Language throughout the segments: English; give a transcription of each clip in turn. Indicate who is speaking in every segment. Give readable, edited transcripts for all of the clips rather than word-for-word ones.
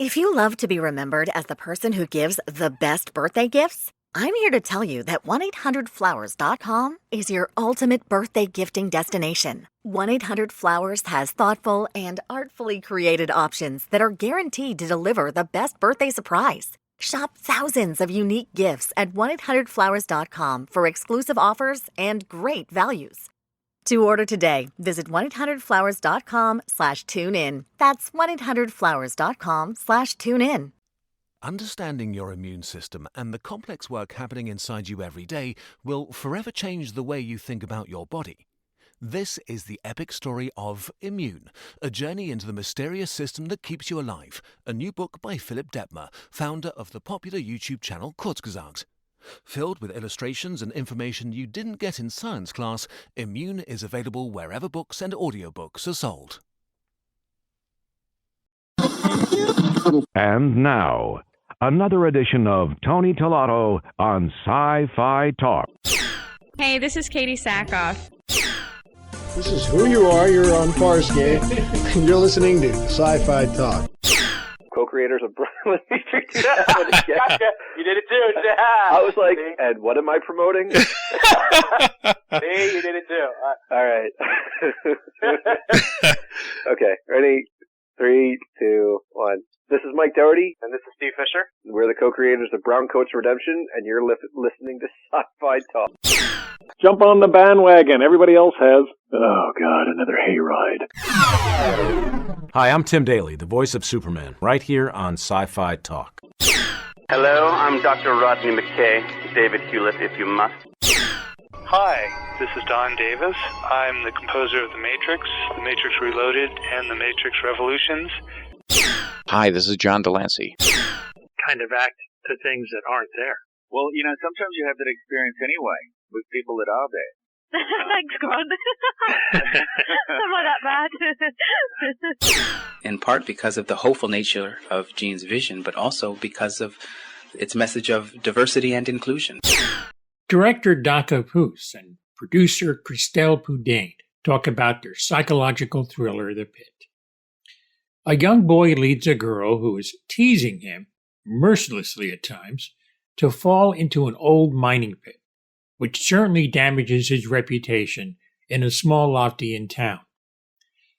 Speaker 1: If you love to be remembered as the person who gives the best birthday gifts, I'm here to tell you that 1-800-Flowers.com is your ultimate birthday gifting destination. 1-800-Flowers has thoughtful and artfully created options that are guaranteed to deliver the best birthday surprise. Shop thousands of unique gifts at 1-800-Flowers.com for exclusive offers and great values. To order today, visit 1-800-Flowers.com/tune-in. That's 1-800-Flowers.com/tune-in.
Speaker 2: Understanding your immune system and the complex work happening inside you every day will forever change the way you think about your body. This is the epic story of Immune, a journey into the mysterious system that keeps you alive, a new book by Philip Detmer, founder of the popular YouTube channel Kurzgesagt. Filled with illustrations and information you didn't get in science class, Immune is available wherever books and audiobooks are sold.
Speaker 3: And now, another edition of Tony Tolato on Sci-Fi Talk.
Speaker 4: Hey, this is Katie Sackhoff.
Speaker 5: This is Who You Are. You're on Farscape, and you're listening to Sci-Fi Talk.
Speaker 6: Co-creators of
Speaker 7: Gotcha. You did it too.
Speaker 6: I was like, and what am I promoting?
Speaker 7: See, you did it too.
Speaker 6: All right. Okay, ready? 3, 2, 1. This is Mike Doherty.
Speaker 7: And this is Steve Fisher.
Speaker 6: We're the co-creators of Brown Coats Redemption, and you're listening to Sci-Fi Talk.
Speaker 8: Jump on the bandwagon. Everybody else has. Oh, God, another hayride.
Speaker 9: Hi, I'm Tim Daly, the voice of Superman, right here on Sci-Fi Talk.
Speaker 10: Hello, I'm Dr. Rodney McKay, David Hewlett, if you must.
Speaker 11: Hi, this is Don Davis. I'm the composer of The Matrix Reloaded, and The Matrix Revolutions.
Speaker 12: Hi, this is John Delancey.
Speaker 13: Kind of act to things that aren't there.
Speaker 14: Well, you know, sometimes you have that experience anyway with people that are there.
Speaker 4: Thanks, God. I'm not that bad.
Speaker 15: In part because of the hopeful nature of Gene's vision, but also because of its message of diversity and inclusion.
Speaker 16: Director Daka Poose and producer Christelle Poudane talk about their psychological thriller, The Pit. A young boy leads a girl who is teasing him, mercilessly at times, to fall into an old mining pit, which certainly damages his reputation in a small Loftian town.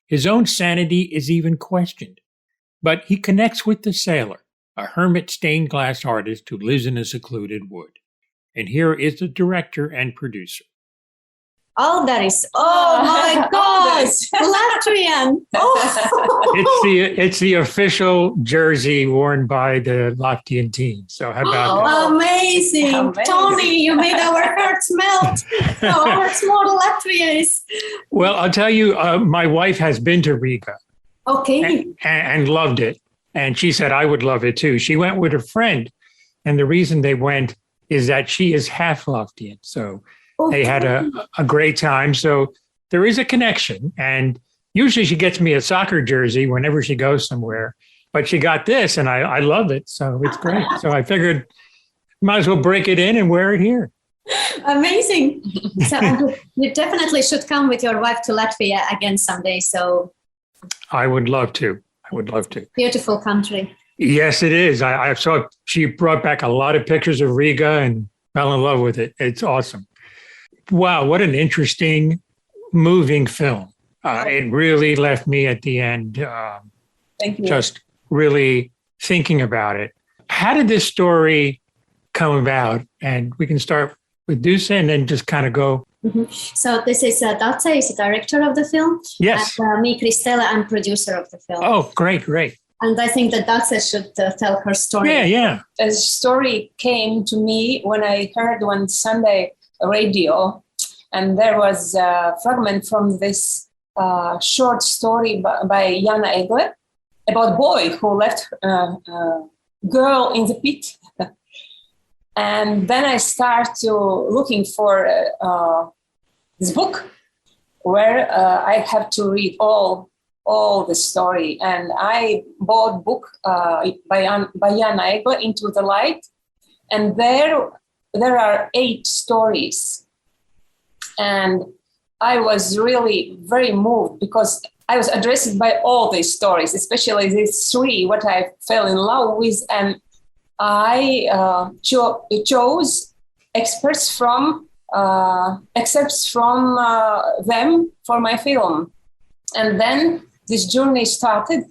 Speaker 16: His own sanity is even questioned, but he connects with the sailor, a hermit stained glass artist who lives in a secluded wood. And here is the director and producer.
Speaker 17: Oh, that is, oh my gosh, Latvian. Oh.
Speaker 16: It's the official jersey worn by the Latvian team. So how about that?
Speaker 17: Amazing. Tony, you made our hearts melt. Our hearts more Latvians.
Speaker 16: Well, I'll tell you, my wife has been to Riga.
Speaker 17: Okay.
Speaker 16: And loved it. And she said, I would love it too. She went with a friend. And the reason they went is that she is half Latvian. So they had a great time. So there is a connection. And usually she gets me a soccer jersey whenever she goes somewhere. But she got this, and I love it. So it's great. So I figured might as well break it in and wear it here.
Speaker 17: Amazing. So you definitely should come with your wife to Latvia again someday. So
Speaker 16: I would love to.
Speaker 17: Beautiful country.
Speaker 16: Yes, it is. I saw she brought back a lot of pictures of Riga and fell in love with it. It's awesome. Wow, what an interesting, moving film. It really left me at the end
Speaker 17: Thank you.
Speaker 16: Just really thinking about it. How did this story come about? And we can start with Dusa and then just kind of go.
Speaker 17: Mm-hmm. So this is Dace is the director of the film.
Speaker 16: Yes.
Speaker 17: And me, Christella, I'm producer of the film.
Speaker 16: Oh, great.
Speaker 17: And I think that Dace should tell her story.
Speaker 16: Yeah.
Speaker 18: The story came to me when I heard one Sunday radio, and there was a fragment from this short story by Jana Egle about a boy who left a girl in the pit. And then I start to looking for this book where I have to read all the story. And I bought book by Jana Egle, Into the Light. And there are 8 stories. And I was really very moved because I was addressed by all these stories, especially these three, what I fell in love with. And I chose excerpts from them for my film. And then this journey started.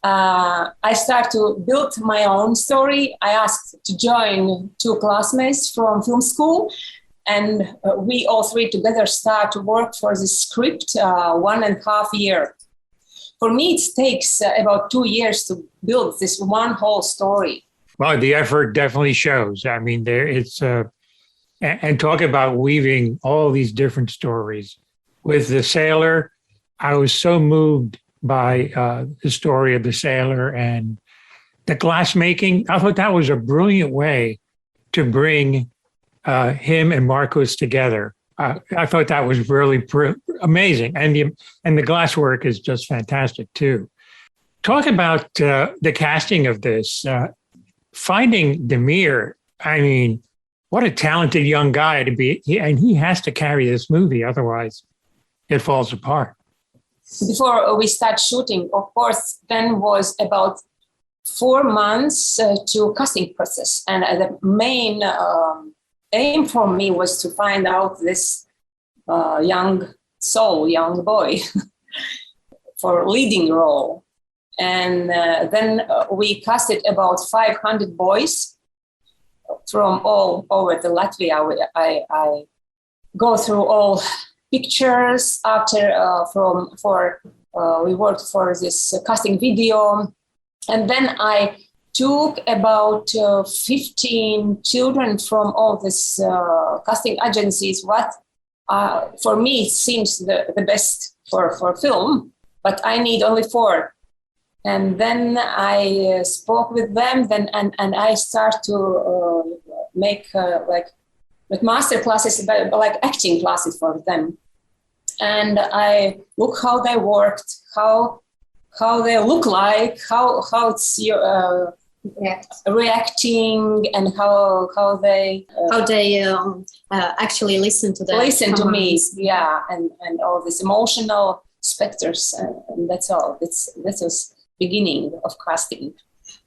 Speaker 18: I started to build my own story. I asked to join 2 classmates from film school. And we all 3 together start to work for this script 1.5 years. For me, it takes about 2 years to build this one whole story.
Speaker 16: Well, the effort definitely shows. I mean, and talk about weaving all these different stories. With The Sailor, I was so moved by the story of the sailor and the glass making. I thought that was a brilliant way to bring him and Marcos together. I thought that was really amazing. And the glass work is just fantastic too. Talk about the casting of this. Finding Demir, I mean, what a talented young guy to be. And he has to carry this movie, otherwise it falls apart.
Speaker 18: Before we start shooting, of course, then was about 4 months to casting process. And the main aim for me was to find out this young boy for leading role. And then we casted about 500 boys from all over the Latvia. I go through all pictures after we worked for this casting video. And then I took about 15 children from all these casting agencies. What for me seems the best for film, but I need only 4. And then I spoke with them, and I start to make like master classes, like acting classes for them. And I look how they worked, how they look like, how it's reacting, and how they actually listen to me, and all these emotional specters, and that's all. That was beginning of casting.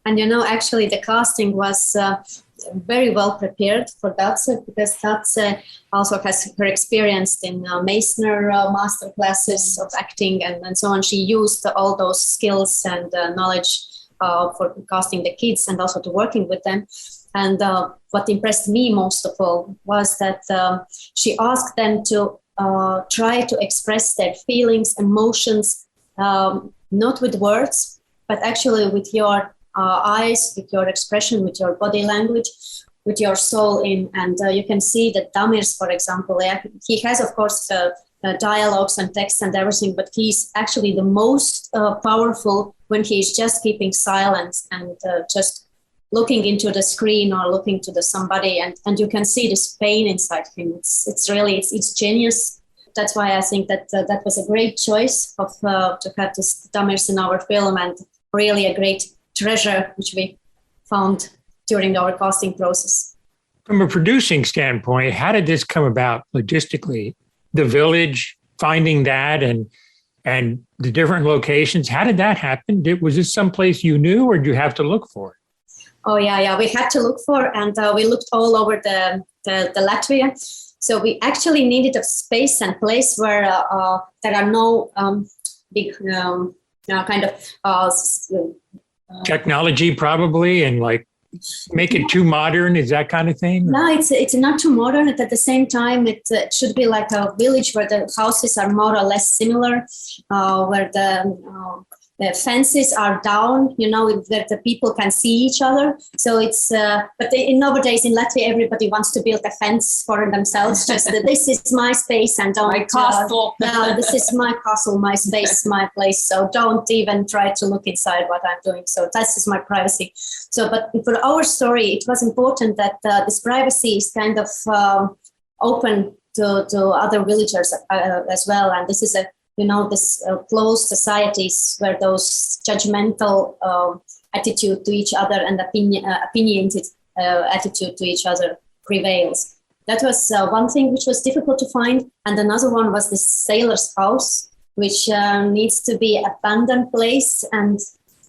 Speaker 17: And actually the casting was very well prepared for Datse, because Datse also has her experience in Meissner master classes of acting and so on. She used all those skills and knowledge for casting the kids and also to working with them. And what impressed me most of all was that she asked them to try to express their feelings, emotions, not with words, but actually with your eyes, with your expression, with your body language, with your soul in. And you can see that Damirs, for example, he has, of course, dialogues and text and everything, but he's actually the most powerful when he's just keeping silence and just looking into the screen or looking to somebody, and you can see this pain inside him. It's really genius. That's why I think that that was a great choice to have this Damirs in our film, and really a great treasure which we found during our casting process.
Speaker 16: From a producing standpoint, how did this come about logistically? The village, finding that, and the different locations, how did that happen? Was this someplace you knew, or did you have to look for it?
Speaker 17: Oh, yeah, we had to look for, and we looked all over the Latvia. So we actually needed a space and place where there are no big kind of
Speaker 16: technology, probably, and like make it too modern. Is that kind of thing?
Speaker 17: No, it's not too modern. At the same time, it should be like a village where the houses are more or less similar, where the fences are down, that the people can see each other. So it's, but nowadays in Latvia, everybody wants to build a fence for themselves. Just this is my space, and don't.
Speaker 18: My castle.
Speaker 17: No, this is my castle, my space, my place. So don't even try to look inside what I'm doing. So that's just my privacy. So, but for our story, it was important that this privacy is kind of open to other villagers as well. And this is this closed societies where those judgmental attitude to each other and opinionated attitude to each other prevails. That was one thing which was difficult to find. And another one was this sailor's house, which needs to be abandoned place. And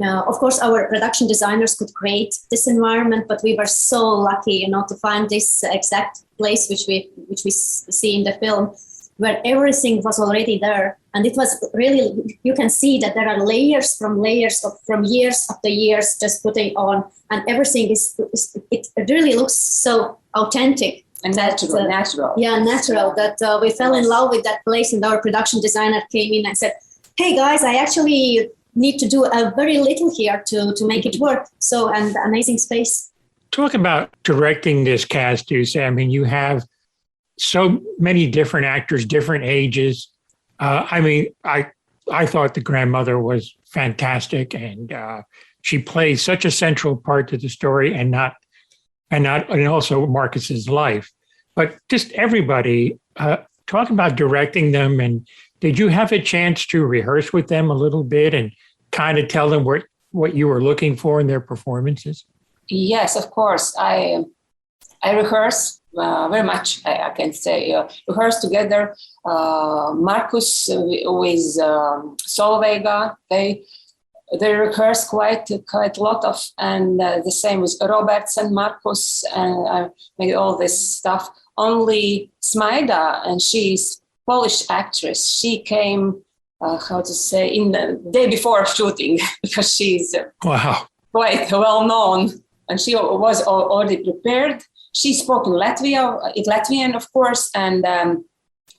Speaker 17: of course, our production designers could create this environment, but we were so lucky, to find this exact place which we see in the film, where everything was already there. And it was really, you can see that there are layers from years after years just putting on, and everything it really looks so authentic.
Speaker 18: And natural.
Speaker 17: Yeah, natural, that we fell in love with that place, and our production designer came in and said, hey guys, I actually need to do a very little here to make it work. So, and amazing space.
Speaker 16: Talk about directing this cast, you say. I mean, you have so many different actors, different ages. I thought the grandmother was fantastic, and she plays such a central part to the story, and also Marcus's life. But just everybody, talk about directing them. And did you have a chance to rehearse with them a little bit and kind of tell them what you were looking for in their performances?
Speaker 18: Yes, of course. I rehearse very much. I can say rehearse together. Marcus with Solveiga, they rehearse quite a lot of, and the same with Roberts and Marcus, and I made all this stuff. Only Smaida, and she's Polish actress. She came, in the day before shooting, because she's quite well known, and she was already prepared. She spoke in Latvian, of course, and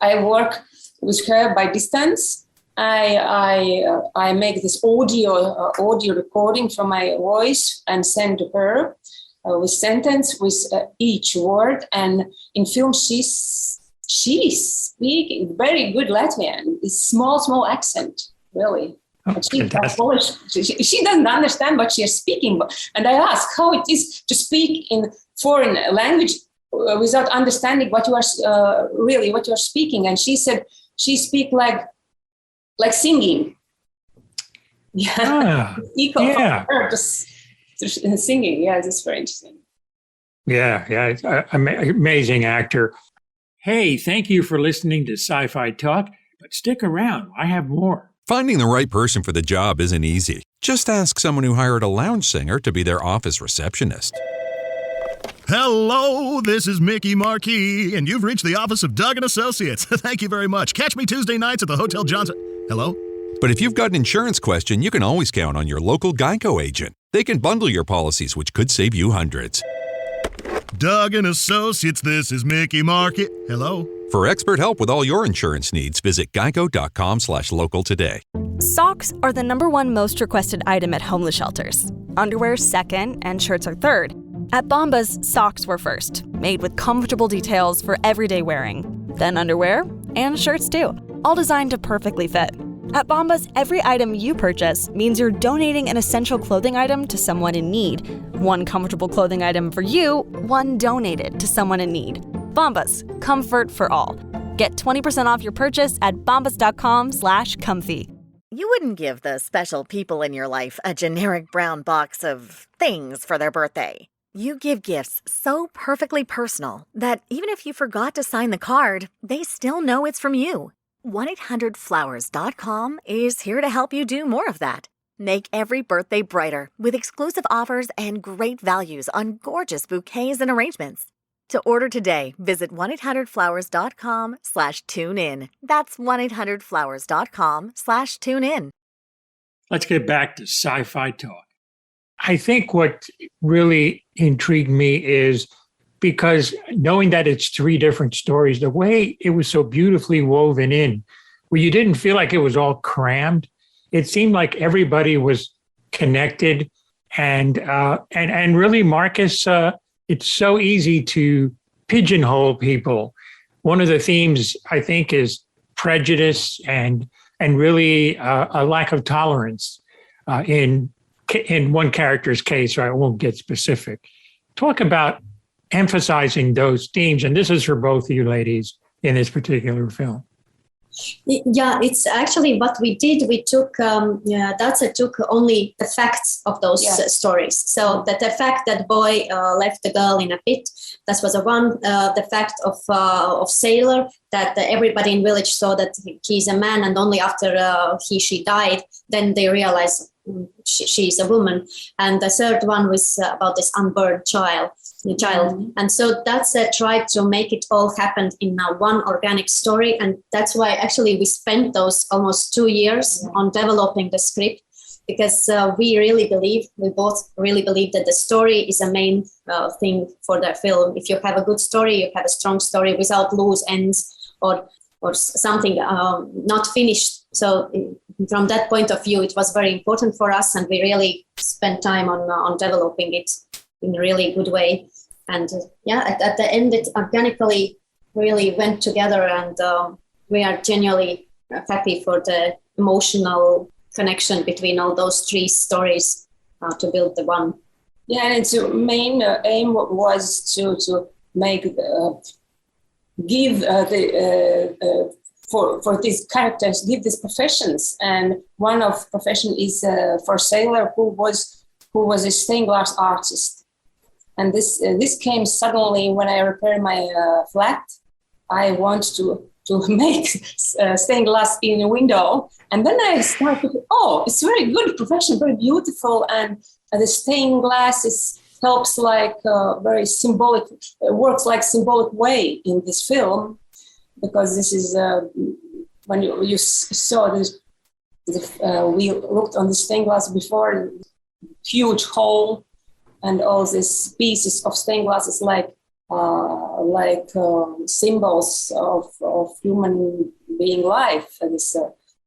Speaker 18: I work with her by distance. I make this audio recording from my voice and send to her with sentence with each word. And in film, she's speaking very good Latvian. It's small accent, really.
Speaker 16: Oh,
Speaker 18: she's Polish. She doesn't understand what she's speaking. And I ask how it is to speak in foreign language without understanding what you are what you are speaking. And she said she speak like singing. Yeah. Equal for her to singing. Yeah, it's very interesting.
Speaker 16: Yeah. It's amazing actor. Hey, thank you for listening to Sci-Fi Talk, but stick around. I have more.
Speaker 19: Finding the right person for the job isn't easy. Just ask someone who hired a lounge singer to be their office receptionist.
Speaker 20: Hello, this is Mickey Marquis, and you've reached the office of Doug & Associates. Thank you very much. Catch me Tuesday nights at the Hotel Johnson. Hello?
Speaker 19: But if you've got an insurance question, you can always count on your local Geico agent. They can bundle your policies, which could save you hundreds.
Speaker 20: Doug & Associates, this is Mickey Marquis. Hello?
Speaker 19: For expert help with all your insurance needs, visit geico.com/local today.
Speaker 21: Socks are the #1 most requested item at homeless shelters. Underwear second, and shirts are third. At Bombas, socks were first, made with comfortable details for everyday wearing. Then underwear, and shirts too, all designed to perfectly fit. At Bombas, every item you purchase means you're donating an essential clothing item to someone in need. One comfortable clothing item for you, one donated to someone in need. Bombas, comfort for all. Get 20% off your purchase at bombas.com/comfy.
Speaker 1: You wouldn't give the special people in your life a generic brown box of things for their birthday. You give gifts so perfectly personal that even if you forgot to sign the card, they still know it's from you. 1-800-Flowers.com is here to help you do more of that. Make every birthday brighter with exclusive offers and great values on gorgeous bouquets and arrangements. To order today, visit 1-800-Flowers.com/tune-in. That's 1-800-Flowers.com/tune-in.
Speaker 16: Let's get back to Sci-Fi Talk. I think what really intrigued me is because knowing that it's 3 different stories, the way it was so beautifully woven in, where you didn't feel like it was all crammed. It seemed like everybody was connected, and really, Marcus, it's so easy to pigeonhole people. One of the themes, I think, is prejudice and really a lack of tolerance in one character's case. I won't get specific. Talk about emphasizing those themes, and this is for both of you ladies in this particular film.
Speaker 17: Yeah, it's actually what we did. We took, Datsa took only the facts of those stories. So that the fact that boy left the girl in a pit, that was one. The fact of sailor, that everybody in village saw that he's a man, and only after she died, then they realized she's a woman. And the third one was about this unborn child. And so that's tried to make it all happen in one organic story. And that's why actually we spent those almost 2 years on developing the script, because we both really believe that the story is a main thing for the film. If you have a good story, you have a strong story without loose ends or something not finished. So from that point of view, it was very important for us, and we really spent time on developing it in a really good way. And at the end, it organically really went together, and we are genuinely happy for the emotional connection between all those three stories to build the one.
Speaker 18: Yeah, and its main aim was to make for these characters, give these professions. And one of profession is for sailor who was a stained glass artist. And this came suddenly when I repaired my flat. I want to make stained glass in a window. And then I started, it's very good profession, very beautiful. And the stained glass helps like very symbolic, works like symbolic way in this film. Because this is, when you saw this, we looked on the stained glass before, huge hole, and all these pieces of stained glass is like symbols of human being life, and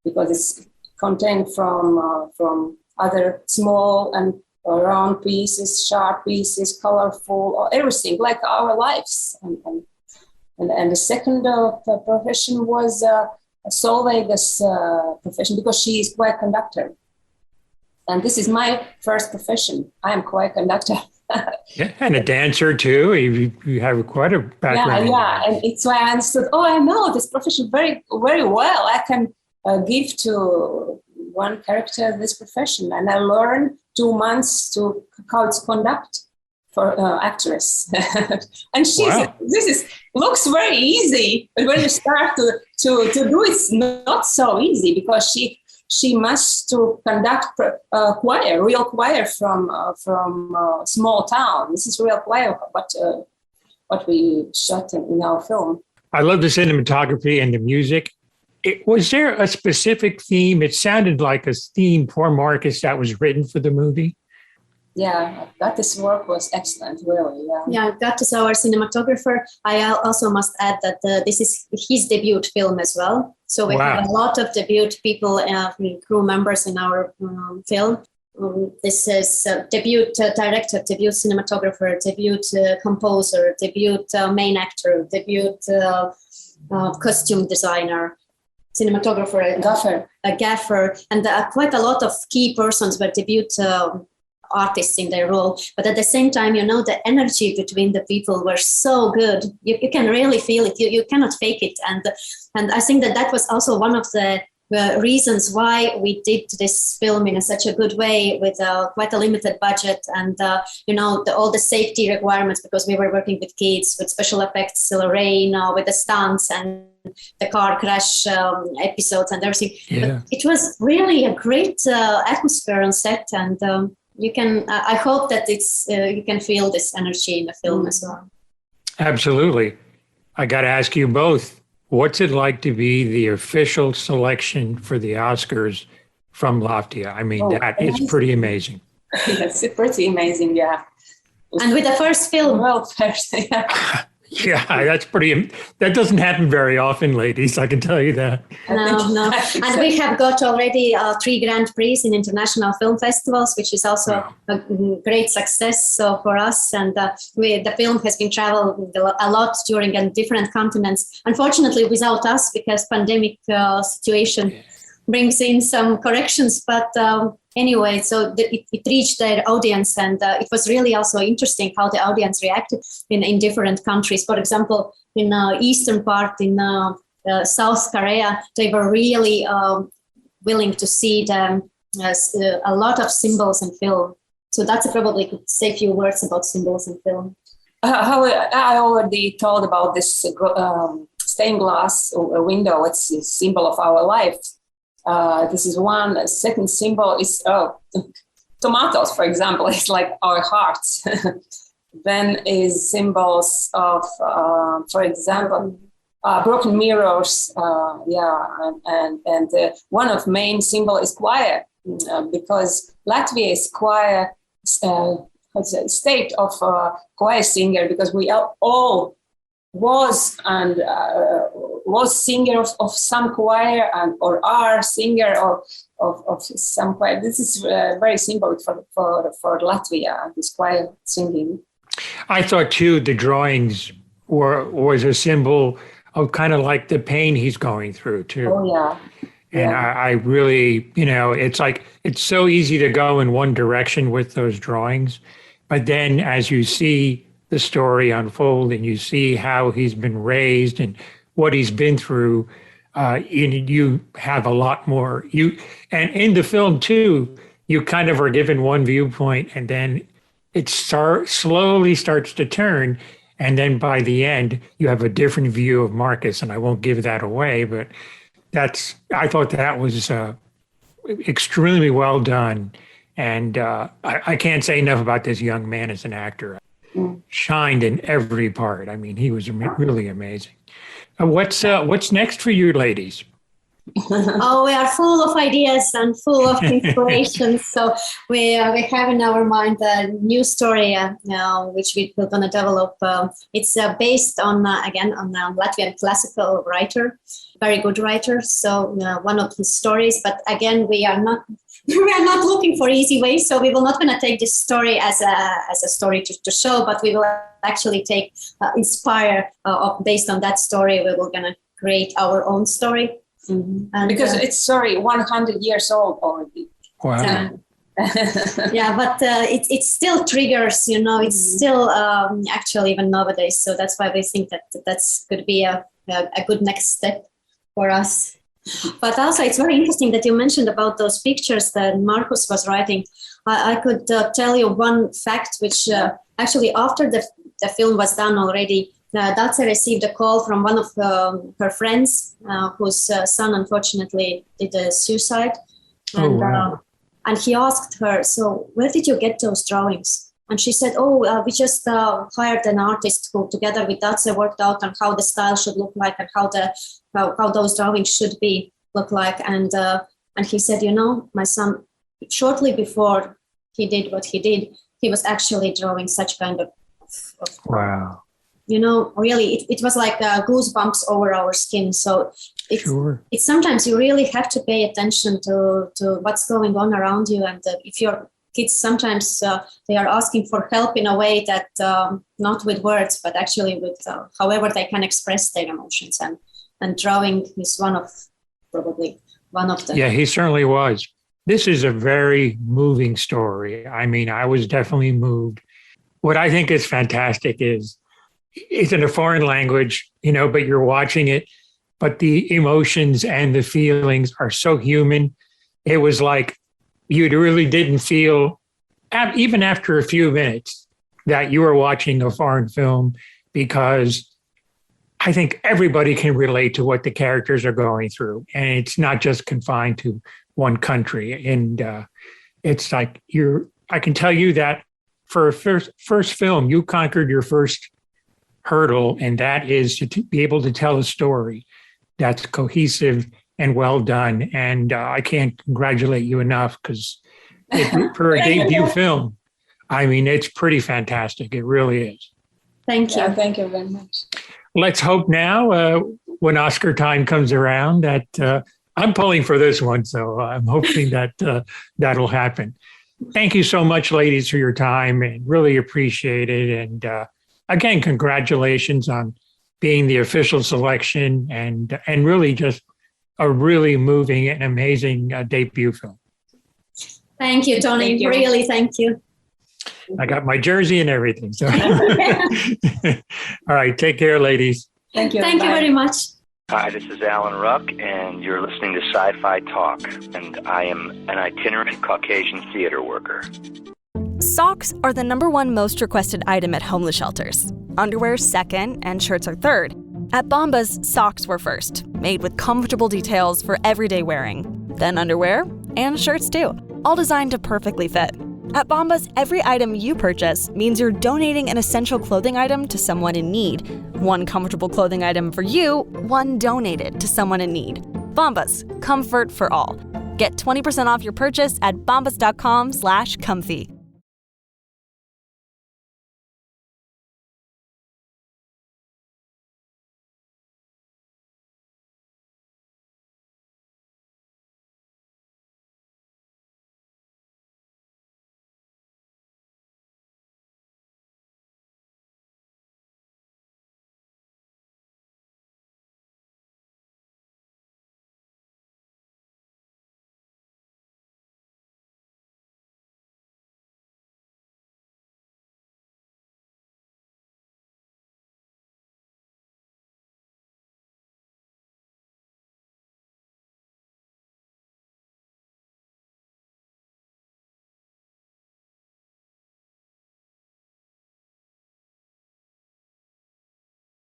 Speaker 18: because it's contained from other small and round pieces, sharp pieces, colorful, everything like our lives. And the second profession was Solveiga's profession, because she is choir conductor. And this is my first profession. I am choir conductor.
Speaker 16: Yeah, and a dancer too. You have quite a background.
Speaker 18: Yeah. And it's why I understood, I know this profession very, very well. I can give to one character this profession. And I learned 2 months to how it's conduct for actress. And looks very easy, but when you start to do it's not so easy, because she must to conduct real choir from small town. This is real choir, what we shot in our film.
Speaker 16: I love the cinematography and the music. Was there a specific theme? It sounded like a theme for Marcus that was written for the movie.
Speaker 18: Yeah, Gattis' work was excellent, really.
Speaker 17: Yeah, Gattis, our cinematographer. I also must add that this is his debut film as well. So we have a lot of debut people, crew members in our film. This is debut director, debut cinematographer, debut composer, debut main actor, debut costume designer, cinematographer, gaffer, and quite a lot of key persons were debut artists in their role. But at the same time, the energy between the people were so good. You can really feel it. You cannot fake it. And I think that was also one of the reasons why we did this film in such a good way, with quite a limited budget, and all the safety requirements, because we were working with kids, with special effects, rain, with the stunts and the car crash episodes and everything. Yeah. But it was really a great atmosphere on set, and you can. I hope that you can feel this energy in the film as well.
Speaker 16: Absolutely. I got to ask you both. What's it like to be the official selection for the Oscars from Latvia? I mean, that is pretty amazing.
Speaker 18: It's pretty amazing, yeah.
Speaker 17: And with the first film.
Speaker 18: Well, first, yeah.
Speaker 16: Yeah, that doesn't happen very often, ladies, I can tell you that.
Speaker 17: No. And we have got already 3 Grand Prix in international film festivals, which is also a great success for us. And the film has been traveled a lot during different continents, unfortunately without us, because pandemic situation brings in some corrections. But anyway, so it reached their audience, and it was really also interesting how the audience reacted in different countries. For example, in eastern part, in South Korea, they were really willing to see them as a lot of symbols in film. So that's probably could say a few words about symbols in film.
Speaker 18: I already told about this stained glass window. It's a symbol of our life. This is one. A second symbol is tomatoes, for example. It's like our hearts. Then is symbols of, for example, broken mirrors. And one of main symbol is choir, because Latvia is choir. State of choir singer, because we all was singer of some choir or are singer of some choir. This is very symbolic for Latvia, this choir singing.
Speaker 16: I thought too the drawings was a symbol of kind of like the pain he's going through too.
Speaker 18: Oh yeah.
Speaker 16: And I really, it's like, it's so easy to go in one direction with those drawings. But then as you see the story unfold and you see how he's been raised and what he's been through, you have a lot more. And in the film too, you kind of are given one viewpoint and then it slowly starts to turn. And then by the end, you have a different view of Marcus. And I won't give that away, but I thought that was extremely well done. And I can't say enough about this young man as an actor. Shined in every part. I mean, he was really amazing. What's next for you ladies?
Speaker 17: We are full of ideas and full of inspiration. So we have in our mind a new story which we're going to develop. It's based on Latvian classical writer, very good writer. So one of his stories, but again, we are not looking for easy ways. So we will not going to take this story as a story to show, but we will actually inspire based on that story. We will going to create our own story.
Speaker 18: Mm-hmm. And, because it's 100 years old already.
Speaker 16: Wow.
Speaker 17: Yeah, but it still triggers, it's still actually even nowadays. So that's why we think that's could be a good next step for us. But also it's very interesting that you mentioned about those pictures that Marcus was writing. I could tell you one fact, which actually after the film was done already, Dace received a call from one of her friends whose son unfortunately did a suicide. And,
Speaker 16: wow.
Speaker 17: And he asked her, so where did you get those drawings? And she said, we just hired an artist who together with Dace worked out on how the style should look like and how those drawings should look like. And he said, my son, shortly before he did what he did, he was actually drawing such kind of
Speaker 16: wow.
Speaker 17: Really, it was like goosebumps over our skin. So it's sometimes you really have to pay attention to what's going on around you. And if your kids sometimes they are asking for help in a way that not with words, but actually with however they can express their emotions. And drawing is probably one of them.
Speaker 16: Yeah, he certainly was. This is a very moving story. I mean, I was definitely moved. What I think is fantastic is it's in a foreign language, but you're watching it, but the emotions and the feelings are so human. It was like you really didn't feel, even after a few minutes, that you were watching a foreign film, because I think everybody can relate to what the characters are going through. And it's not just confined to one country. And it's like I can tell you that for a first film, you conquered your first hurdle, and that is to be able to tell a story that's cohesive and well done. And I can't congratulate you enough, because for a debut film, I mean, it's pretty fantastic. It really is.
Speaker 17: Thank you.
Speaker 18: Yeah, thank you very much.
Speaker 16: Let's hope now, when Oscar time comes around, that I'm pulling for this one. So I'm hoping that that'll happen. Thank you so much, ladies, for your time, and really appreciate it. And again, congratulations on being the official selection, and really just a really moving and amazing debut film.
Speaker 17: Thank you, Tony.
Speaker 18: Thank you.
Speaker 17: Really, thank you.
Speaker 16: I got my jersey and everything. So, all right, take care, ladies.
Speaker 18: Thank you.
Speaker 17: Thank you very much.
Speaker 2: Hi, this is Alan Ruck, and you're listening to Sci-Fi Talk, and I am an itinerant Caucasian theater worker.
Speaker 21: Socks are the #1 most requested item at homeless shelters. Underwear second, and shirts are third. At Bombas, socks were first, made with comfortable details for everyday wearing. Then underwear, and shirts too, all designed to perfectly fit. At Bombas, every item you purchase means you're donating an essential clothing item to someone in need. One comfortable clothing item for you, one donated to someone in need. Bombas, comfort for all. Get 20% off your purchase at bombas.com/comfy.